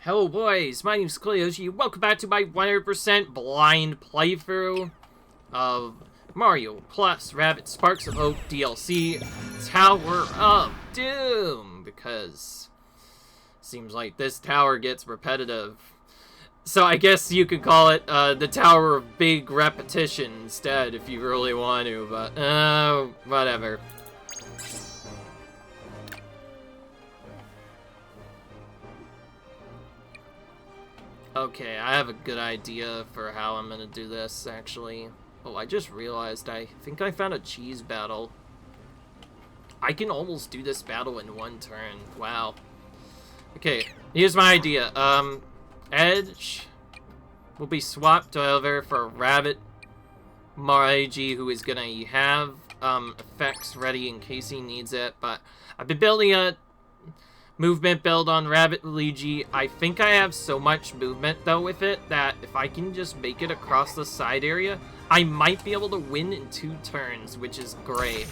Hello boys, my name's Cleoji. Welcome back to my 100% blind playthrough of Mario plus Rabbids Sparks of Hope DLC Tower of Doom, because seems like this tower gets repetitive. So I guess you could call it the Tower of Big Repetition instead if you really want to, but whatever. Okay, I have a good idea for how I'm gonna do this, actually. Oh, I just realized I think I found a cheese battle. I can almost do this battle in one turn. Wow. Okay, here's my idea. Edge will be swapped over for Rabbit Marigi, who is gonna have effects ready in case he needs it, but I've been building a movement build on Rabbit Luigi. I think I have so much movement though with it that if I can just make it across the side area, I might be able to win in 2 turns, which is great.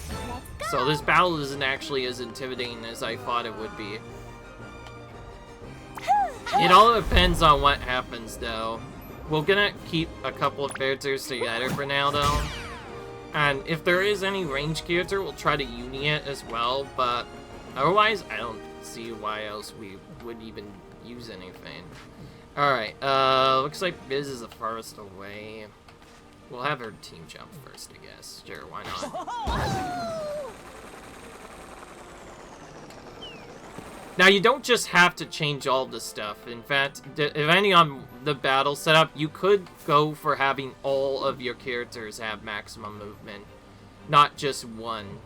So this battle isn't actually as intimidating as I thought it would be. It all depends on what happens though. We're gonna keep a couple of characters together for now though. And if there is any range character, we'll try to uni it as well, but otherwise I don't see why else we would even use anything. Alright, looks like Biz is the farthest away. We'll have her team jump first, I guess. Sure, why not? Now, you don't just have to change all the stuff. In fact, depending on the battle setup, you could go for having all of your characters have maximum movement, not just one.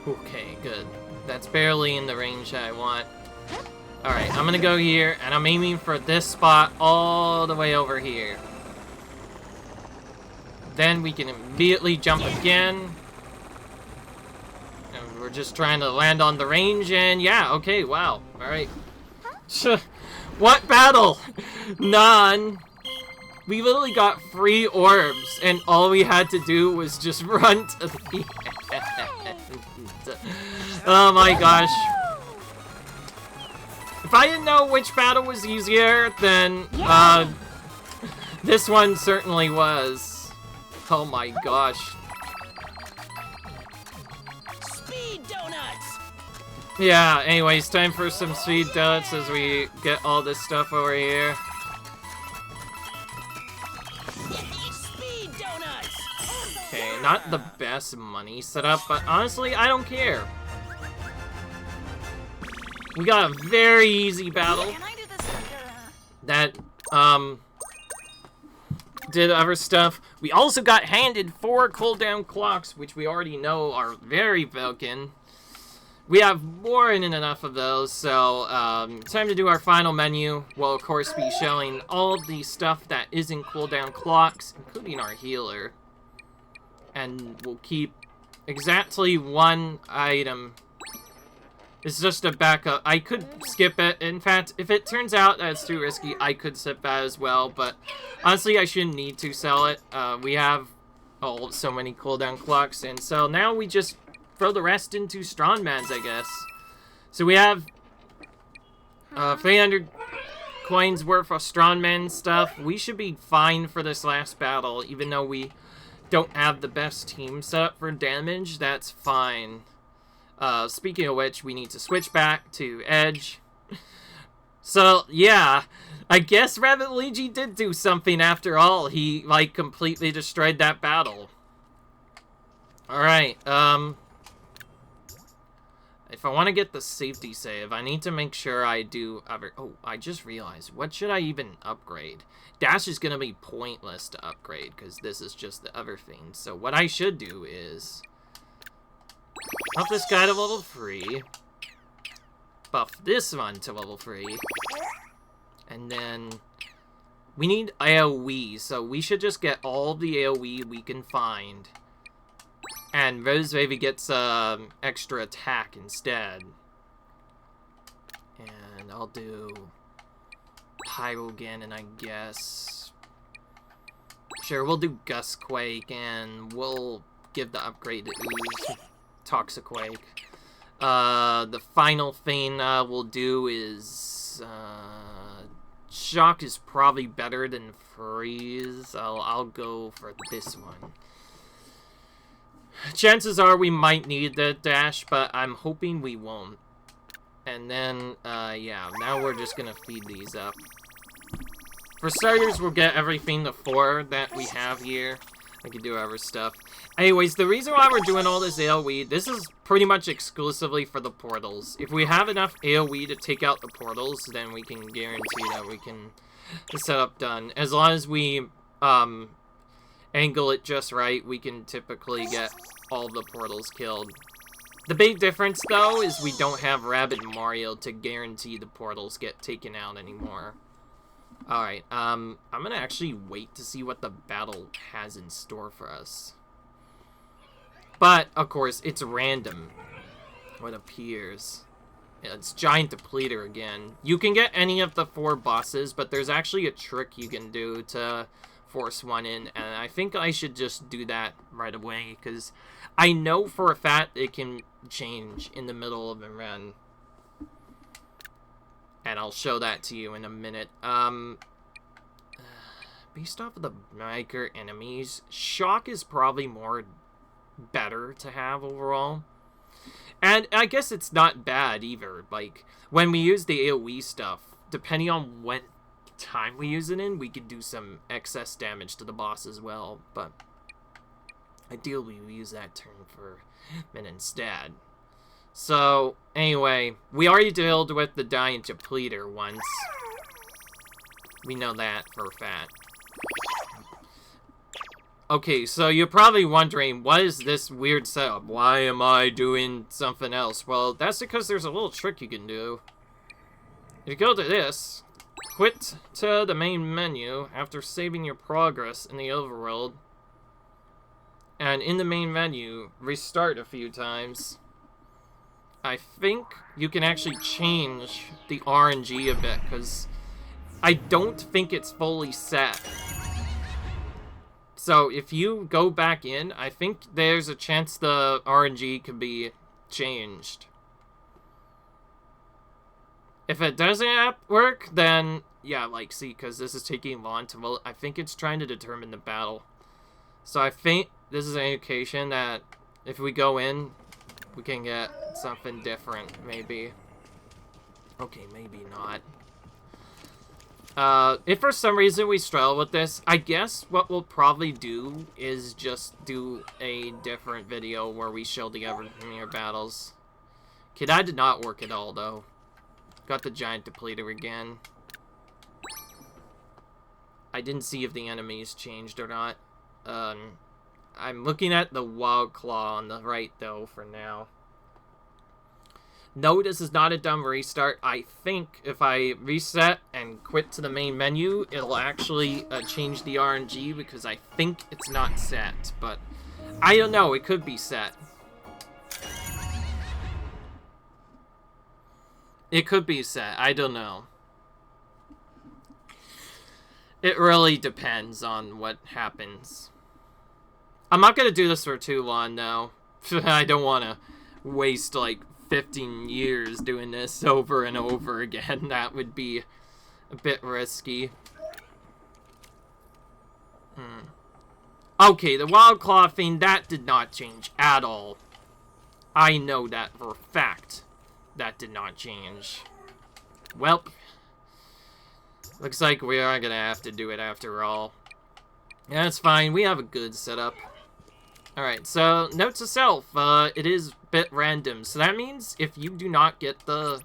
Okay, good. That's barely in the range I want. Alright, I'm gonna go here, and I'm aiming for this spot all the way over here. Then we can immediately jump again. And we're just trying to land on the range, and yeah, okay, wow. Alright. What battle? None. We literally got 3 orbs, and all we had to do was just run to the end. Oh my gosh. If I didn't know which battle was easier, then this one certainly was. Oh my gosh. Speed donuts. Yeah, anyways, time for some speed donuts as we get all this stuff over here. Speed donuts. Okay, not the best money setup, but honestly, I don't care. We got a very easy battle Can I do this that, did other stuff. We also got handed 4 cooldown clocks, which we already know are very broken. We have more than enough of those, so time to do our final menu. We'll, of course, be showing all the stuff that isn't cooldown clocks, including our healer. And we'll keep exactly 1 item. It's just a backup. I could skip it. In fact, if it turns out that it's too risky, I could skip that as well. But honestly, I shouldn't need to sell it. We have so many cooldown clocks, and so now we just throw the rest into strongmans, I guess. So we have 300 coins worth of strongman stuff. We should be fine for this last battle, even though we don't have the best team set up for damage. That's fine. Speaking of which, we need to switch back to Edge. So, yeah, I guess Rabbit Luigi did do something after all. He, like, completely destroyed that battle. Alright, if I want to get the safety save, I need to make sure I do other... Oh, I just realized, what should I even upgrade? Dash is going to be pointless to upgrade, because this is just the other thing. So what I should do is buff this guy to level 3. Buff this one to level 3. And then we need AoE, so we should just get all the AoE we can find. And Rose maybe gets extra attack instead. And I'll do Pyro Ganon, I guess. Sure, we'll do Gust Quake, and we'll give the upgrade to Ooze Toxiquake. The final thing we'll do is Shock is probably better than Freeze. I'll go for this one. Chances are we might need the dash, but I'm hoping we won't. And then, yeah, now we're just gonna feed these up. For starters, we'll get everything to 4 that we have here. I can do other stuff. Anyways, the reason why we're doing all this AoE, this is pretty much exclusively for the portals. If we have enough AoE to take out the portals, then we can guarantee that we can the setup done. As long as we angle it just right, we can typically get all the portals killed. The big difference, though, is we don't have Rabbid Mario to guarantee the portals get taken out anymore. Alright, I'm gonna actually wait to see what the battle has in store for us. But, of course, it's random what appears. It's Giant Depleter again. You can get any of the 4 bosses, but there's actually a trick you can do to force one in, and I think I should just do that right away, because I know for a fact it can change in the middle of a run. And I'll show that to you in a minute. Based off of the micro enemies, Shock is probably better to have overall. And I guess it's not bad either. Like, when we use the AoE stuff, depending on what time we use it in, we could do some excess damage to the boss as well. But ideally, we use that turn for Min instead. So, anyway, we already dealt with the Giant Depleter once. We know that for a fact. Okay, so you're probably wondering, what is this weird setup? Why am I doing something else? Well, that's because there's a little trick you can do. If you go to this, quit to the main menu after saving your progress in the overworld, and in the main menu, restart a few times. I think you can actually change the RNG a bit, because I don't think it's fully set. So if you go back in, I think there's a chance the RNG could be changed. If it doesn't work, then, yeah, like, see, because this is taking long to vote, I think it's trying to determine the battle. So I think this is an indication that if we go in, we can get something different, maybe. Okay, maybe not. If for some reason we struggle with this, I guess what we'll probably do is just do a different video where we show the other premier battles. Okay, that did not work at all, though. Got the Giant Depleter again. I didn't see if the enemies changed or not. I'm looking at the Wild Claw on the right, though, for now. No, this is not a dumb restart. I think if I reset and quit to the main menu, it'll actually change the RNG, because I think it's not set. But I don't know. It could be set. It could be set. I don't know. It really depends on what happens. I'm not going to do this for too long, though. I don't want to waste, like, 15 years doing this over and over again. That would be a bit risky. Okay, the Wild Claw thing, that did not change at all. I know that for a fact. That did not change. Welp. Looks like we are going to have to do it after all. Yeah, that's fine. We have a good setup. Alright, so, note to self, it is a bit random. So that means if you do not get the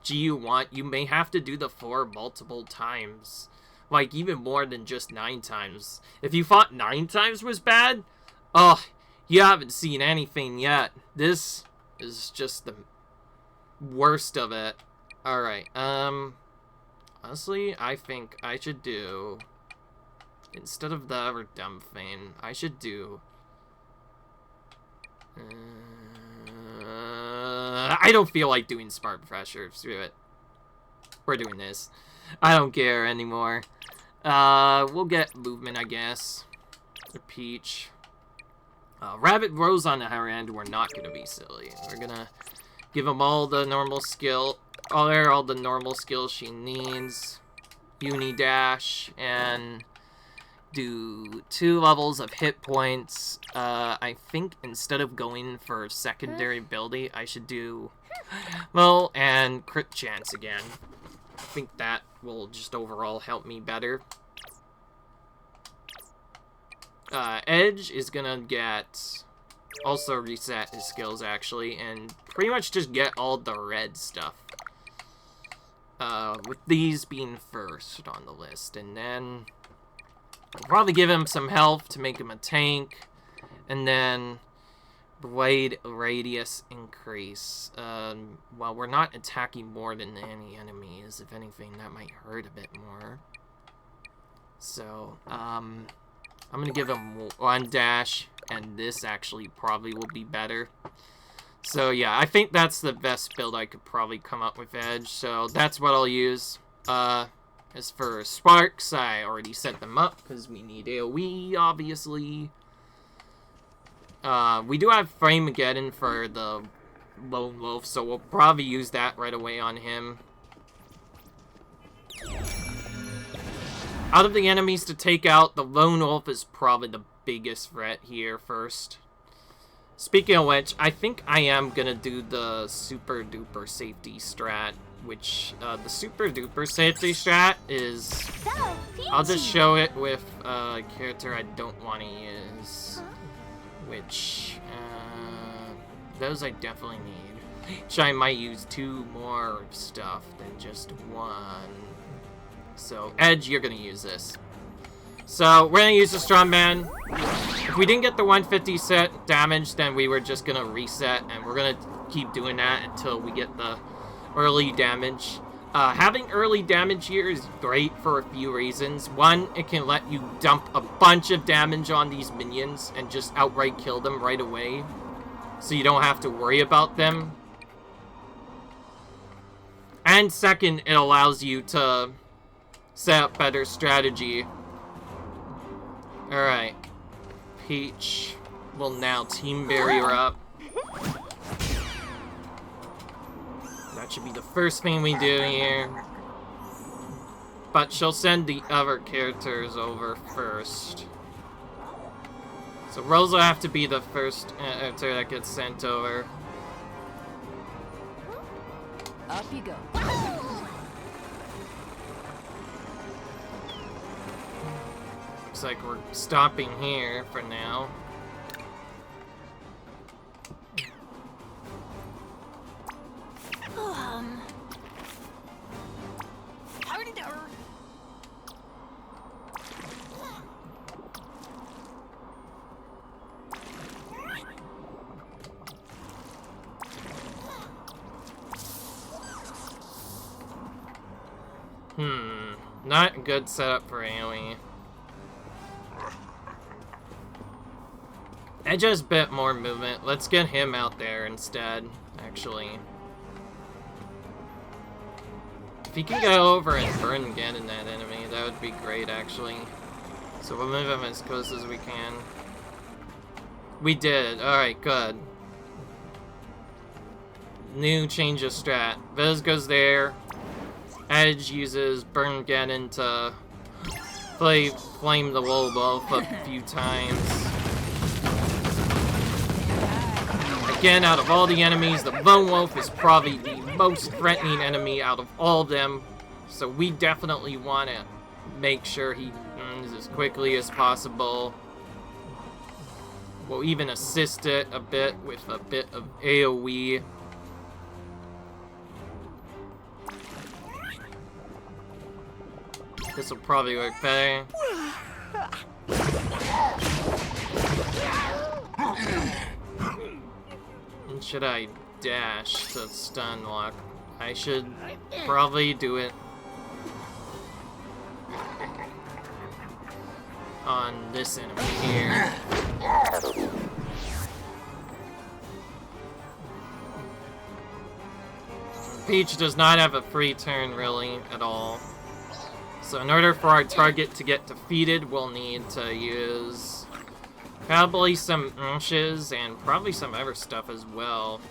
G you want, you may have to do the 4 multiple times. Like, even more than just 9 times. If you thought 9 times was bad, oh, you haven't seen anything yet. This is just the worst of it. Alright, honestly, I think I should do, instead of the other dumb thing, I should do, I don't feel like doing Spark Pressure. Screw it. We're doing this. I don't care anymore. We'll get movement, I guess. For Peach. Rabbit, Rose on the higher end, we're not gonna be silly. We're gonna give them all the normal skill. All the normal skills she needs. Unidash, and do 2 levels of hit points. I think instead of going for secondary ability, I should do well and crit chance again. I think that will just overall help me better. Edge is gonna get also reset his skills actually, and pretty much just get all the red stuff. With these being first on the list, and then I'll probably give him some health to make him a tank, and then blade radius increase. Well, we're not attacking more than any enemies. If anything, that might hurt a bit more. So, I'm gonna give him 1 dash, and this actually probably will be better. So yeah, I think that's the best build I could probably come up with Edge, so that's what I'll use. As for Sparks, I already set them up, because we need AoE, obviously. We do have Frame-Mageddon for the Lone Wolf, so we'll probably use that right away on him. Out of the enemies to take out, the Lone Wolf is probably the biggest threat here first. Speaking of which, I think I am gonna do the super duper safety strat, which the super duper safety strat is, I'll just show it with a character I don't want to use, which those I definitely need. Which I might use 2 more stuff than just 1. So Edge, you're gonna use this. So, we're gonna use the Strongman. If we didn't get the 150 set damage, then we were just gonna reset, and we're gonna keep doing that until we get the early damage. Having early damage here is great for a few reasons. One, it can let you dump a bunch of damage on these minions and just outright kill them right away, so you don't have to worry about them. And second, it allows you to set up better strategy. Alright. Peach will now Team Barrier up. That should be the first thing we do here. But she'll send the other characters over first. So Rose will have to be the first character that gets sent over. Up you go. Looks like we're stopping here for now. Not a good setup for AoE. Edge has a bit more movement. Let's get him out there instead, actually. If he can go over and burn again in that enemy, that would be great, actually. So we'll move him as close as we can. We did. Alright, good. New change of strat. Viz goes there. Edge uses Burn Ganon to flame the Lone Wolf a few times. Again, out of all the enemies, the Lone Wolf is probably the most threatening enemy out of all of them. So we definitely want to make sure he ends as quickly as possible. We'll even assist it a bit with a bit of AoE. This will probably work better. And should I dash to stun lock? I should probably do it on this enemy here. Peach does not have a free turn really at all. So in order for our target to get defeated, we'll need to use probably some inches and probably some other stuff as well.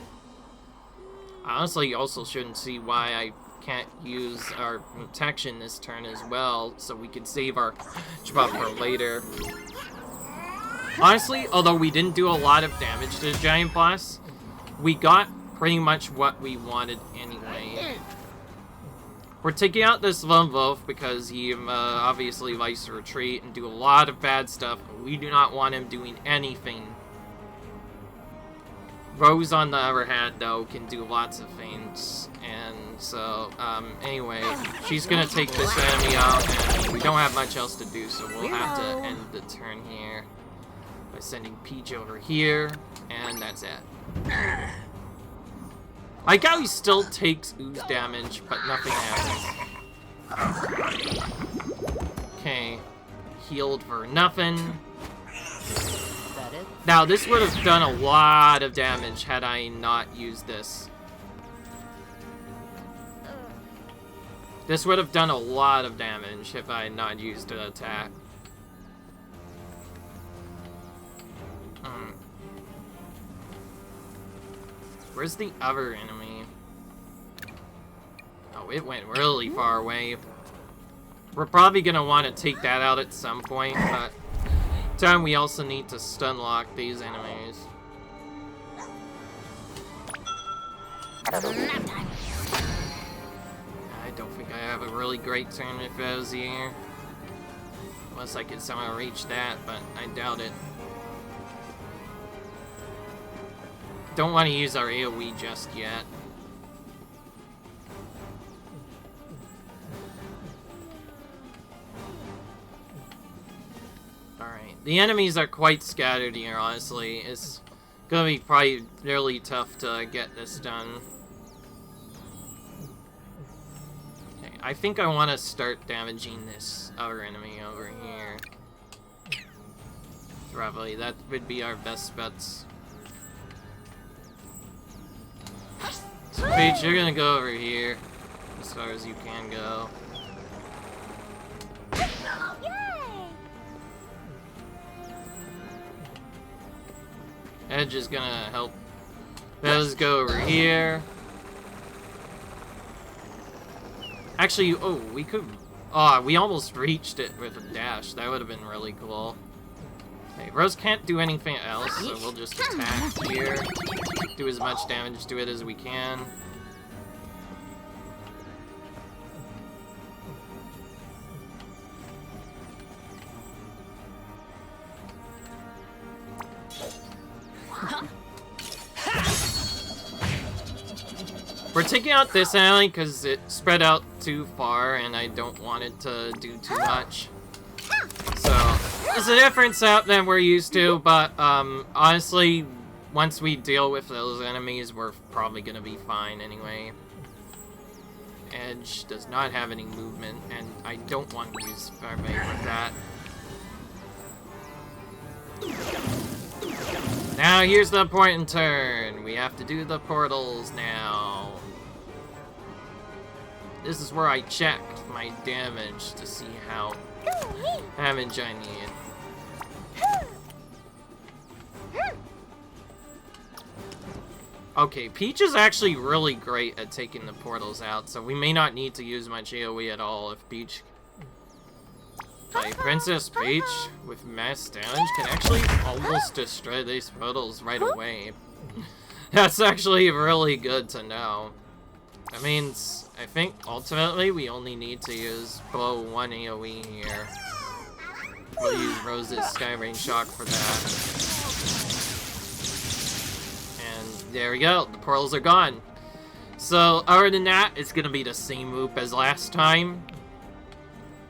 I honestly also shouldn't see why I can't use our protection this turn as well, so we can save our spot for later. Honestly, although we didn't do a lot of damage to the giant boss, we got pretty much what we wanted anyway. We're taking out this lone wolf because he obviously likes to retreat and do a lot of bad stuff. We do not want him doing anything. Rose, on the other hand, though, can do lots of things. And so, anyway, she's gonna take this enemy out, and we don't have much else to do, so we'll have to end the turn here by sending Peach over here, and that's it. I like how he still takes ooze damage, but nothing happens. Okay. Healed for nothing. That it? Now, this would have done a lot of damage had I not used this. This would have done a lot of damage if I had not used an attack. Where's the other enemy? Oh, it went really far away. We're probably gonna want to take that out at some point, but time we also need to stun lock these enemies. I don't think I have a really great turn with those here. Unless I could somehow reach that, but I doubt it. Don't want to use our AoE just yet. Alright, the enemies are quite scattered here, honestly. It's gonna be probably really tough to get this done. Okay, I think I want to start damaging this other enemy over here. Probably, that would be our best bets. So Peach, you're gonna go over here as far as you can go. Edge is gonna help Bez go over here. Actually, oh, we could... Oh, we almost reached it with a dash. That would have been really cool. Okay, Rose can't do anything else, so we'll just attack here. Do as much damage to it as we can. We're taking out this alley because it spread out too far and I don't want it to do too much. So, it's a different setup than we're used to, but honestly, once we deal with those enemies, we're probably gonna be fine anyway. Edge does not have any movement, and I don't want to use Firebite with that. Now here's the point in turn. We have to do the portals now. This is where I checked my damage to see how damage I need. Okay, Peach is actually really great at taking the portals out, so we may not need to use much AoE at all if Peach... Like, Princess Peach with mass damage can actually almost destroy these portals right away. That's actually really good to know. That means, I think, ultimately, we only need to use below 1 AoE here. We'll use Rose's Skyrain Shock for that. There we go, the portals are gone. So, other than that, it's gonna be the same loop as last time.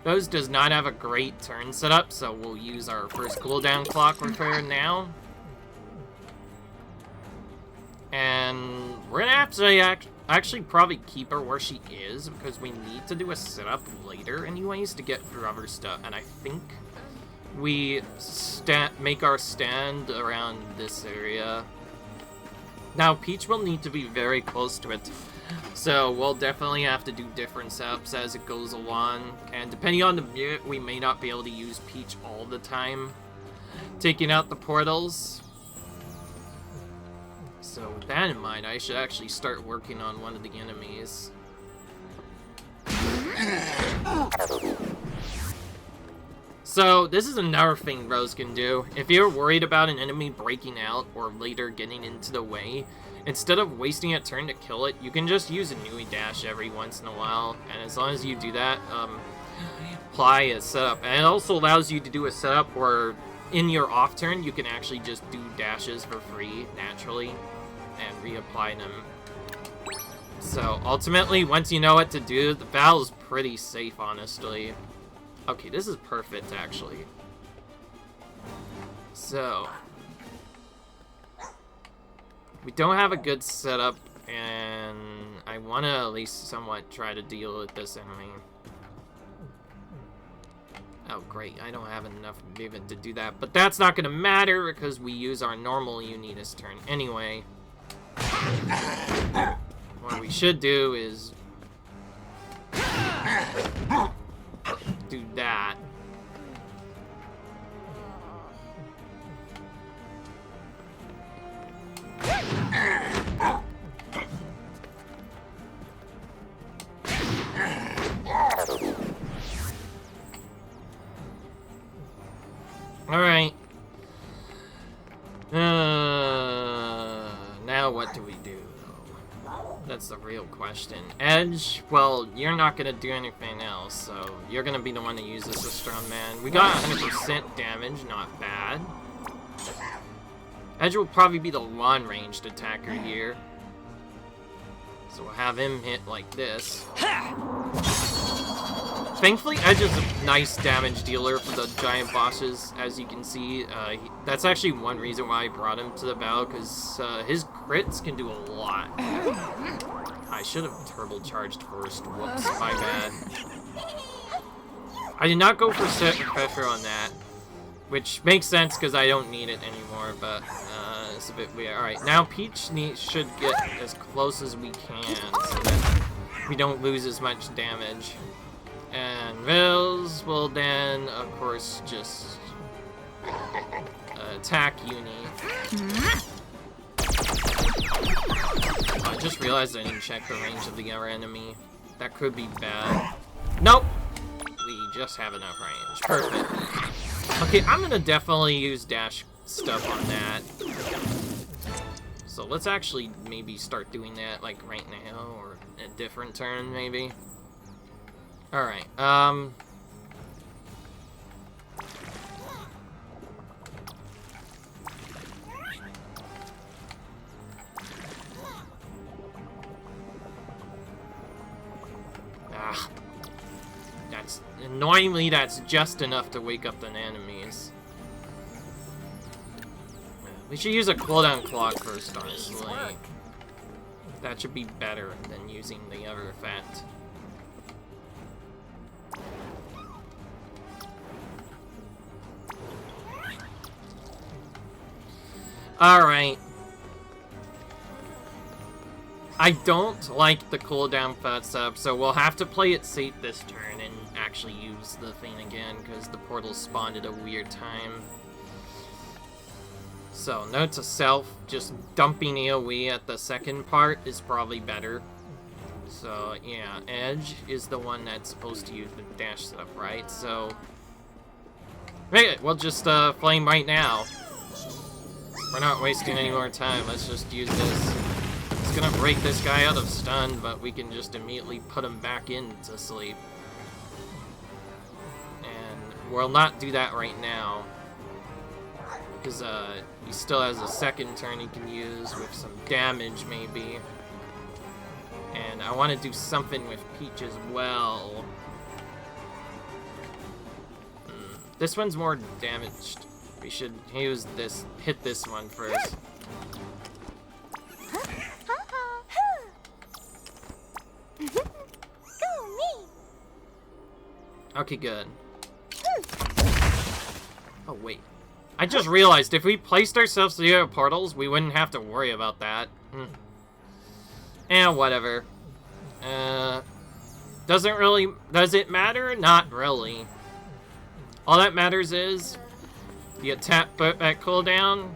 Rose does not have a great turn setup, so we'll use our first cooldown clock with her now. And we're gonna have to actually probably keep her where she is, because we need to do a setup later anyways to get through other stuff. And I think we make our stand around this area. Now, Peach will need to be very close to it So we'll definitely have to do different setups as it goes along. And depending on the minute, we may not be able to use Peach all the time, taking out the portals. So with that in mind, I should actually start working on one of the enemies. So this is another thing Rose can do. If you're worried about an enemy breaking out or later getting into the way, instead of wasting a turn to kill it, you can just use a Nui Dash every once in a while. And as long as you do that, apply a setup. And it also allows you to do a setup where in your off turn, you can actually just do dashes for free, naturally, and reapply them. So ultimately, once you know what to do, the battle is pretty safe, honestly. Okay, this is perfect, actually. So we don't have a good setup, and I want to at least somewhat try to deal with this enemy. Oh, great. I don't have enough movement to do that, but that's not going to matter because we use our normal Unitas turn anyway. What we should do is do that. Alright. Now what do we do, though? That's the real question. Edge, well, you're not gonna do anything else, so you're gonna be the one to use this with Strong Man. We got 100% damage, not bad. Edge will probably be the long-ranged attacker here. So we'll have him hit like this. Thankfully, Edge is a nice damage dealer for the giant bosses, as you can see. That's actually one reason why I brought him to the battle, because his crits can do a lot. I should have turbocharged first. Whoops, my bad. I did not go for set pressure on that, which makes sense because I don't need it anymore, but it's a bit weird. Alright, now Peach should get as close as we can so that we don't lose as much damage. And Vils will then, of course, just attack Uni. I just realized I didn't check the range of the other enemy. That could be bad. Nope! We just have enough range. Perfect. Okay, I'm gonna definitely use dash stuff on that. So let's actually maybe start doing that like right now, or a different turn maybe. Alright, that's annoyingly that's just enough to wake up the enemies. We should use a cooldown clock first, honestly. That should be better than using the other effect. Alright. I don't like the cooldown setup, so we'll have to play it safe this turn and actually use the thing again, because the portal spawned at a weird time. So, note to self, just dumping AoE at the second part is probably better. So, yeah, Edge is the one that's supposed to use the dash setup, right? So, okay, we'll just flame right now. We're not wasting any more time. Let's just use this. It's gonna break this guy out of stun, but we can just immediately put him back into sleep. And we'll not do that right now, because he still has a second turn he can use with some damage, maybe. And I want to do something with Peach as well. This one's more damaged. We should use this, hit this one first. Okay, good. Oh, wait. I just realized if we placed ourselves near portals, we wouldn't have to worry about that. And whatever. Does it matter? Not really. All that matters is the attack at cooldown.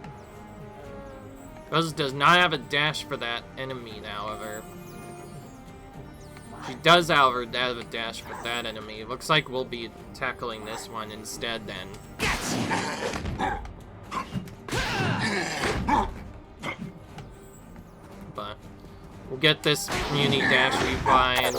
Rose does not have a dash for that enemy, however. She does, however, have a dash for that enemy. Looks like we'll be tackling this one instead then. But we'll get this community dash refined.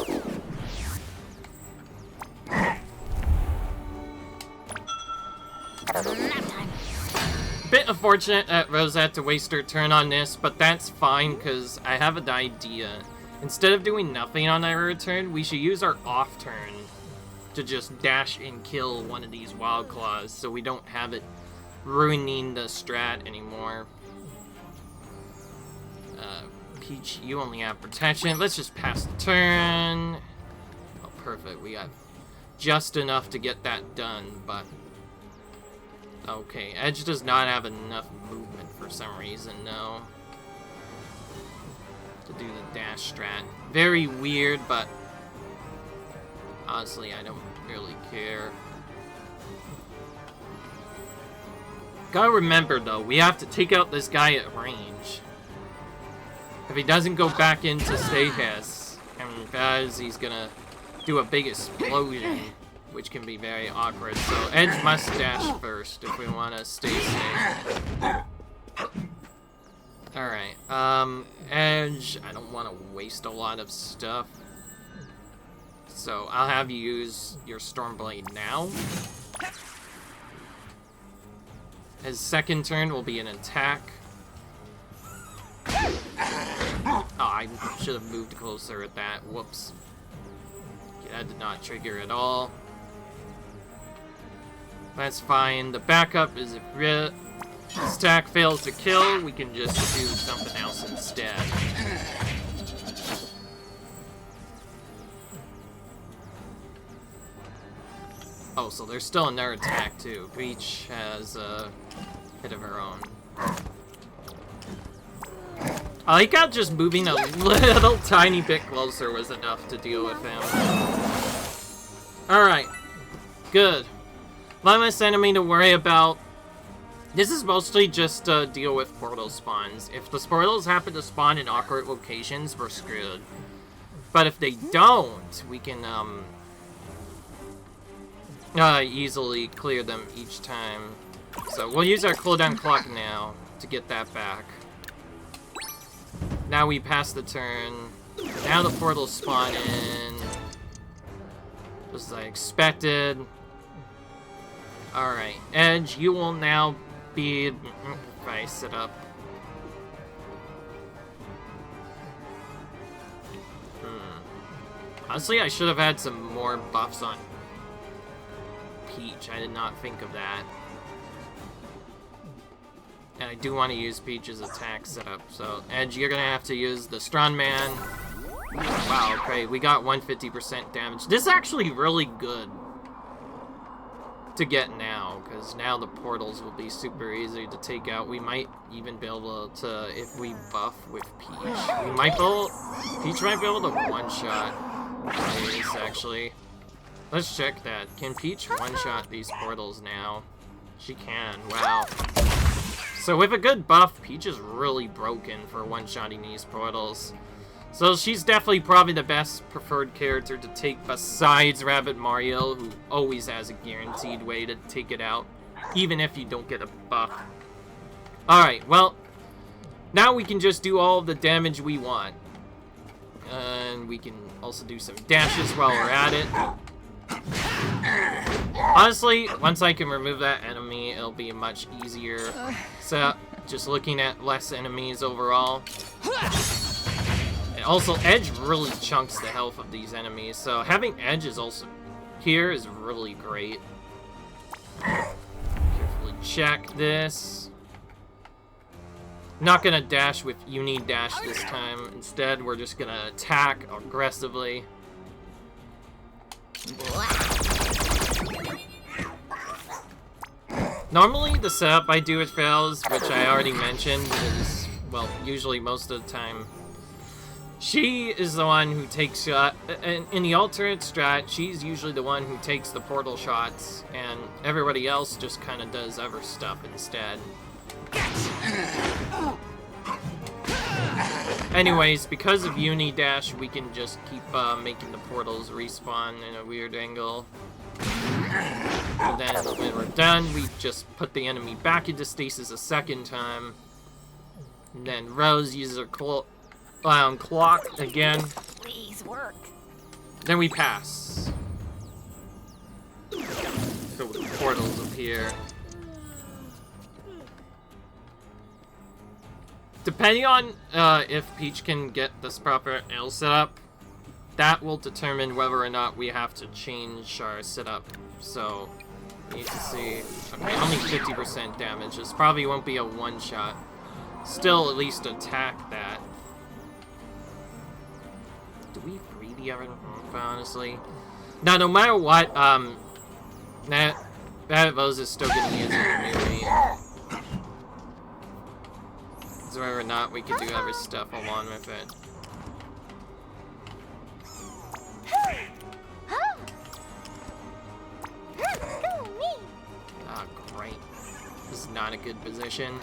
Bit unfortunate that Rose had to waste her turn on this, but that's fine because I have an idea. Instead of doing nothing on her turn, we should use our off turn to just dash and kill one of these Wild Claws so we don't have it ruining the strat anymore. Peach, you only have protection. Let's just pass the turn. Oh, perfect. We got just enough to get that done, but... Okay, Edge does not have enough movement for some reason, no. To do the dash strat. Very weird, but... honestly, I don't really care. Gotta remember, though, we have to take out this guy at range. If he doesn't go back into status, and because he's gonna do a big explosion, which can be very awkward. So Edge must dash first if we want to stay safe. Alright, Edge, I don't want to waste a lot of stuff. So I'll have you use your Stormblade now. His second turn will be an attack. Oh, I should have moved closer at that. Whoops. That did not trigger at all. That's fine. The backup is if the stack fails to kill, we can just do something else instead. Oh, so there's still another attack too. Peach has a hit of her own. I like how just moving a little tiny bit closer was enough to deal with him. Alright. Good. One less enemy to worry about. This is mostly just to deal with portal spawns. If the portals happen to spawn in awkward locations, we're screwed. But if they don't, we can easily clear them each time. So we'll use our cooldown clock now to get that back. Now we pass the turn. Now the portals spawn in. Just as I expected. Alright, Edge, you will now be... if I sit up. Honestly, I should have had some more buffs on Peach. I did not think of that. And I do want to use Peach's attack setup. So, Edge, you're going to have to use the Strongman. Wow, okay, we got 150% damage. This is actually really good to get now, because now the portals will be super easy to take out. We might even be able to, if we buff with Peach, Peach might be able to one-shot these, actually. Let's check that. Can Peach one-shot these portals now? She can, wow. So with a good buff, Peach is really broken for one-shotting these portals. So she's definitely probably the best preferred character to take besides Rabbid Mario, who always has a guaranteed way to take it out, even if you don't get a buff. Alright, well, now we can just do all of the damage we want. And we can also do some dashes while we're at it. Honestly, once I can remove that enemy, it'll be much easier. So, just looking at less enemies overall. And also, Edge really chunks the health of these enemies, so having Edge is also here is really great. Carefully check this. Not gonna dash with Uni Dash this time. Instead, we're just gonna attack aggressively. Normally, the setup I do with fails, which I already mentioned, is, well, usually most of the time, She is the one who takes in the alternate strat, she's usually the one who takes the portal shots, and everybody else just kind of does other stuff instead. Anyways, because of Unidash, we can just keep making the portals respawn in a weird angle. And then when we're done, we just put the enemy back into stasis a second time. And then Rose uses her clock again. Please work. Then we pass. So the portals appear. Depending on if Peach can get this proper L setup, that will determine whether or not we have to change our setup. So, you need to see. Okay, only 50% damage. This probably won't be a one-shot. Still, at least attack that. Do we free the other? Honestly, now no matter what, that Rose is still gonna use it maybe. So whether or not we can do other stuff along with it. Oh, great. This is not a good position.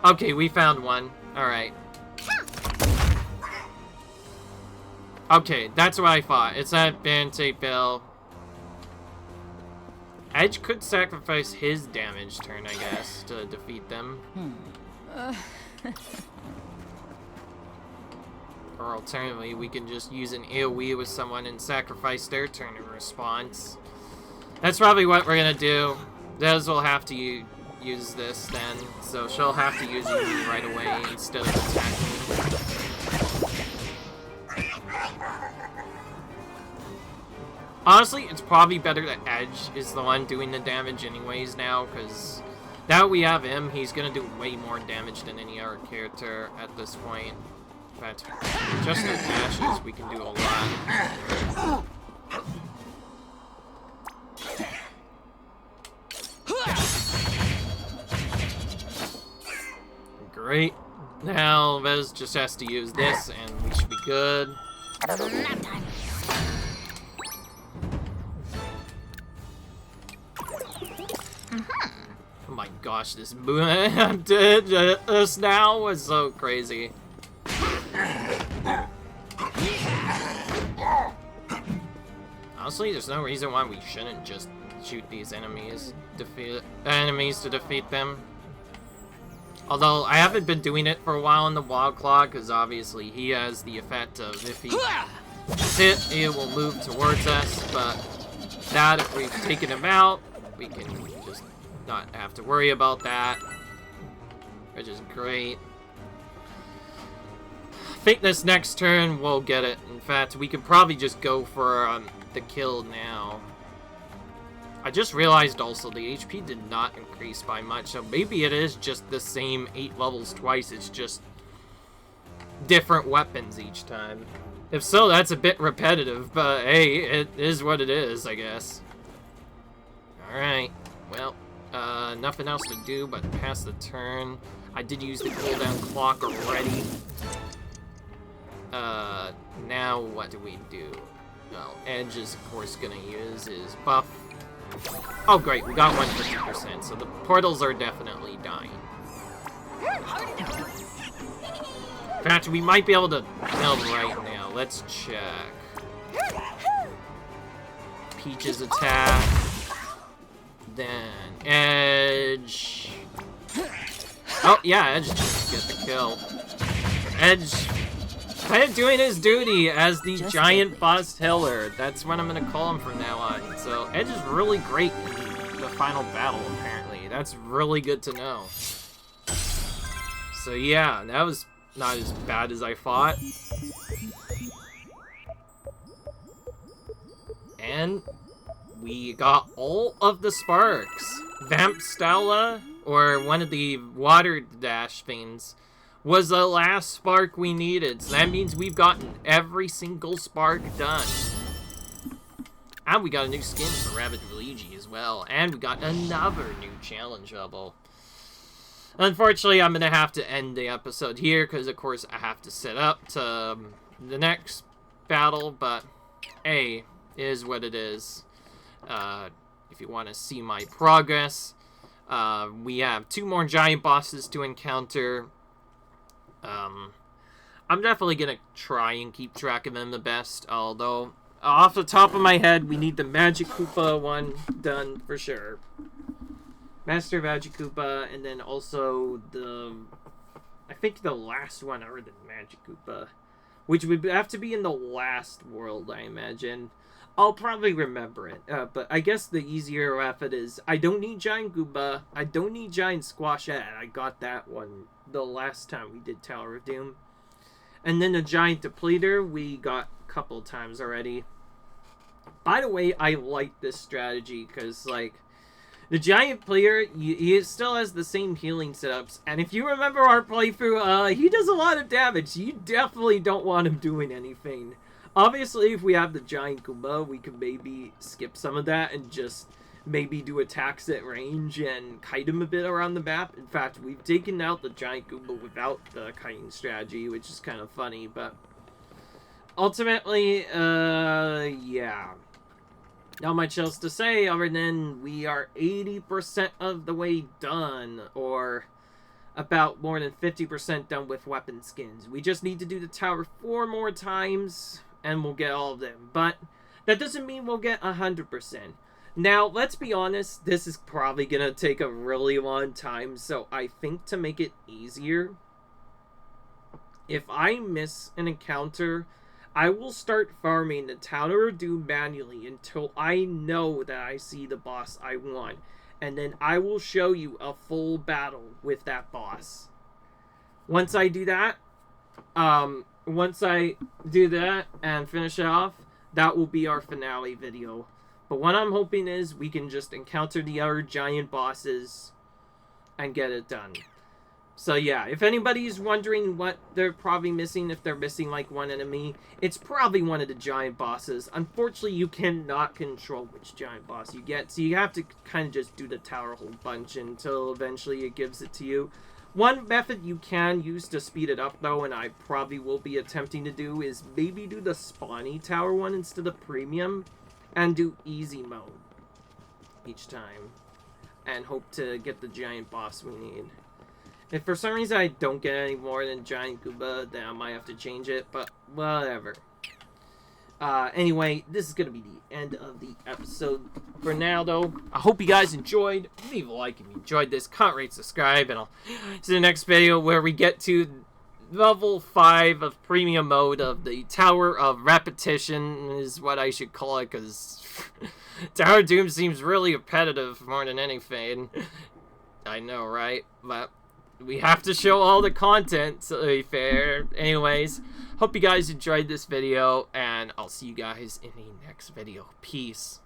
Okay, we found one. Alright. Okay, that's what I thought. It's that Band-Aid Bill. Edge could sacrifice his damage turn, I guess, to defeat them. Or alternatively, we can just use an AoE with someone and sacrifice their turn in response. That's probably what we're gonna do. Dez will have to use this then, so she'll have to use Yumi right away instead of attacking. Honestly, it's probably better that Edge is the one doing the damage anyways now, because now we have him, he's gonna do way more damage than any other character at this point. In fact, just with dashes, we can do a lot. Great. Now, Vez just has to use this, and we should be good. Nap time. Oh my gosh, this this now was so crazy. Honestly, there's no reason why we shouldn't just shoot these enemies to defeat them. Although I haven't been doing it for a while in the Wild Claw, because obviously he has the effect of if he gets hit, he will move towards us. But that, if we've taken him out, we can just not have to worry about that, which is great. I think this next turn we'll get it. In fact, we could probably just go for the kill now. I just realized also the HP did not increase by much, so maybe it is just the same 8 levels twice, it's just different weapons each time. If so, that's a bit repetitive, but hey, it is what it is, I guess. Alright, well, nothing else to do but pass the turn. I did use the cooldown clock already. Now what do we do? Well, Edge is of course gonna use his buff. Oh great, we got 150%, so the portals are definitely dying. In fact, we might be able to kill right now. Let's check. Peach's attack. Then Edge. Oh yeah, Edge just gets the kill. Edge kind of doing his duty as the giant boss killer. That's what I'm gonna call him from now on. So Edge is really great in the final battle, apparently. That's really good to know. So yeah, that was not as bad as I thought. And we got all of the sparks. Vamp Stala, or one of the water dash things, was the last spark we needed. So that means we've gotten every single spark done. And we got a new skin for Rabbids Luigi as well. And we got another new challenge level. Unfortunately, I'm gonna have to end the episode here because, of course, I have to set up to the next battle. But hey, it is what it is. If you want to see my progress, we have 2 more giant bosses to encounter. I'm definitely gonna try and keep track of them the best. Although, off the top of my head, we need the Magic Koopa one done for sure. Master Magic Koopa, and then also I think the last one other than Magic Koopa, which would have to be in the last world, I imagine. I'll probably remember it, but I guess the easier method is I don't need Giant Koopa, I don't need Giant Squashette. I got that one the last time we did Tower of Doom. And then the Giant Depleter we got a couple times already. By the way, I like this strategy because, like, the Giant player, he still has the same healing setups, and if you remember our playthrough, he does a lot of damage. You definitely don't want him doing anything. Obviously, if we have the Giant Goomba, we could maybe skip some of that and just maybe do attacks at range and kite him a bit around the map. In fact, we've taken out the Giant Goomba without the kiting strategy, which is kind of funny, but ultimately, yeah. Not much else to say other than we are 80% of the way done, or about more than 50% done with weapon skins. We just need to do the tower 4 more times, and we'll get all of them. But that doesn't mean we'll get 100%. Now, let's be honest, this is probably going to take a really long time, so I think to make it easier, if I miss an encounter, I will start farming the Tower of Doom manually until I know that I see the boss I want. And then I will show you a full battle with that boss. Once I do that, and finish it off, that will be our finale video. But what I'm hoping is we can just encounter the other giant bosses and get it done. So yeah, if anybody's wondering what they're probably missing, if they're missing like one enemy, it's probably one of the giant bosses. Unfortunately, you cannot control which giant boss you get, so you have to kind of just do the tower a whole bunch until eventually it gives it to you. One method you can use to speed it up though, and I probably will be attempting to do, is maybe do the spawny tower one instead of premium, and do easy mode each time, and hope to get the giant boss we need. If for some reason I don't get any more than Giant Goomba, then I might have to change it, but whatever. Anyway, this is going to be the end of the episode for now, though. I hope you guys enjoyed. Leave a like if you enjoyed this. Comment, rate, subscribe, and I'll see you in the next video where we get to level 5 of premium mode of the Tower of Repetition, is what I should call it, because Tower of Doom seems really repetitive more than anything. I know, right? But we have to show all the content, to be fair. Anyways, hope you guys enjoyed this video, and I'll see you guys in the next video. Peace.